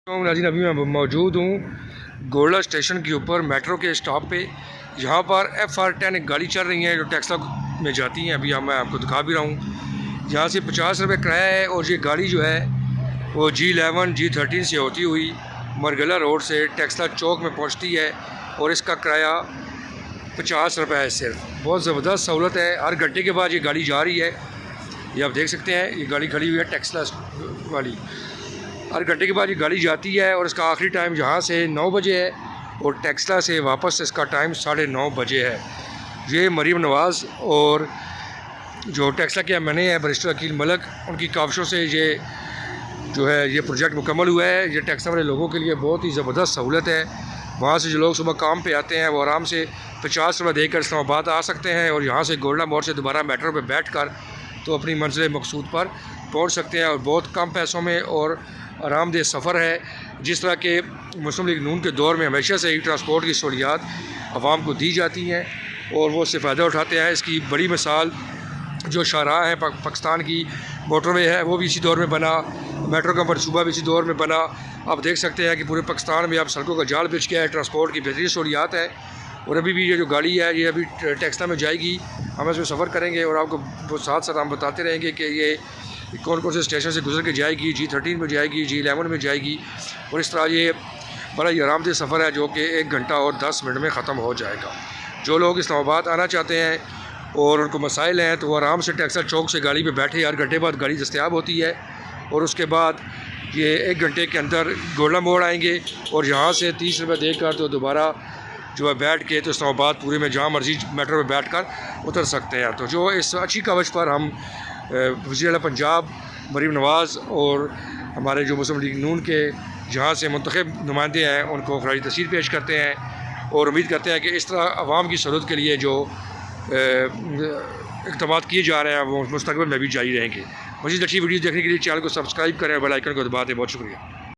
नाज़रीन, अभी मैं मौजूद हूँ गोल्डा स्टेशन के ऊपर मेट्रो के स्टॉप पे। यहाँ पर FR10 एक गाड़ी चल रही है जो टेक्सला में जाती हैं। अभी मैं आपको दिखा भी रहा हूँ। यहाँ से 50 रुपये किराया है और ये गाड़ी जो है वो G11 G13 से होती हुई मरगला रोड से टेक्सला चौक में पहुँचती है और इसका किराया 50 रुपये है सिर्फ। बहुत ज़बरदस्त सहूलत है। हर घंटे के बाद ये गाड़ी जा रही है। ये आप देख सकते हैं, ये गाड़ी खड़ी हुई है टेक्सला वाली। हर घंटे के बाद ये गाड़ी जाती है और इसका आखिरी टाइम यहाँ से 9 बजे है और टेक्सला से वापस इसका टाइम 9:30 बजे है। ये मरीम नवाज़ और जो टेक्सला के MNA है बैरिस्टर अकील मलिक, उनकी काविशों से ये जो है ये प्रोजेक्ट मुकम्मल हुआ है। ये टेक्सला वाले लोगों के लिए बहुत ही ज़बरदस्त सहूलत है। वहाँ से जो लोग सुबह काम पे आते हैं वो आराम से 50 रुपये देकर इस्लामाबाद आ सकते हैं और यहाँ से गोल्डा मोड़ से दोबारा मेट्रो पे बैठ कर तो अपनी मंजिल मकसूद पर पहुँच सकते हैं और बहुत कम पैसों में और आरामदेह सफ़र है। जिस तरह के मुस्लिम लीग नून के दौर में हमेशा से ही ट्रांसपोर्ट की सहूलियात आवाम को दी जाती हैं और वो उससे फ़ायदा उठाते हैं। इसकी बड़ी मिसाल जो शाहराह है पाकिस्तान की मोटरवे है, वो भी इसी दौर में बना। मेट्रो का मनसूबा भी इसी दौर में बना। आप देख सकते हैं कि पूरे पाकिस्तान में अब सड़कों का जाल बिछ गया है। ट्रांसपोर्ट की बेहतरीन सहूलियात है और अभी भी ये जो गाड़ी है ये अभी टेक्सला में जाएगी। हम इसमें सफ़र करेंगे और आपको साथ साथ हम बताते रहेंगे कि ये कौन कौन से स्टेशन से गुजर के जाएगी। G13 में जाएगी, G11 में जाएगी और इस तरह ये बड़ा ही आरामदेह सफ़र है जो कि 1 घंटा और 10 मिनट में ख़त्म हो जाएगा। जो लोग इस्लामाबाद आना चाहते हैं और उनको मसाइल हैं तो वो आराम से टेक्सला चौक से गाड़ी पे बैठे। हर घंटे बाद गाड़ी दस्तयाब होती है और उसके बाद ये 1 घंटे के अंदर गोल्डा मोड़ आएंगे और यहाँ से 30 रुपये देकर तो दोबारा जो है बैठ के तो इस्लामाबाद पूरे में जहाँ मर्जी मेट्रो में बैठ कर उतर सकते हैं। तो जो इस अच्छी कवच पर हम वज़ीर पंजाब मरीम नवाज़ और हमारे जो मुस्लिम लीग नून के जहाँ से मुंतखब नुमाइंदे हैं उनको खराज तहसीन पेश करते हैं और उम्मीद करते हैं कि इस तरह आवाम की सहूलत के लिए जो इक़दाम किए जा रहे हैं वो मुस्तक़बिल में भी जारी रहेंगे। मज़ीद अच्छी वीडियो देखने के लिए चैनल को सब्सक्राइब करें और बेल आइकन को दबा दें। बहुत शुक्रिया।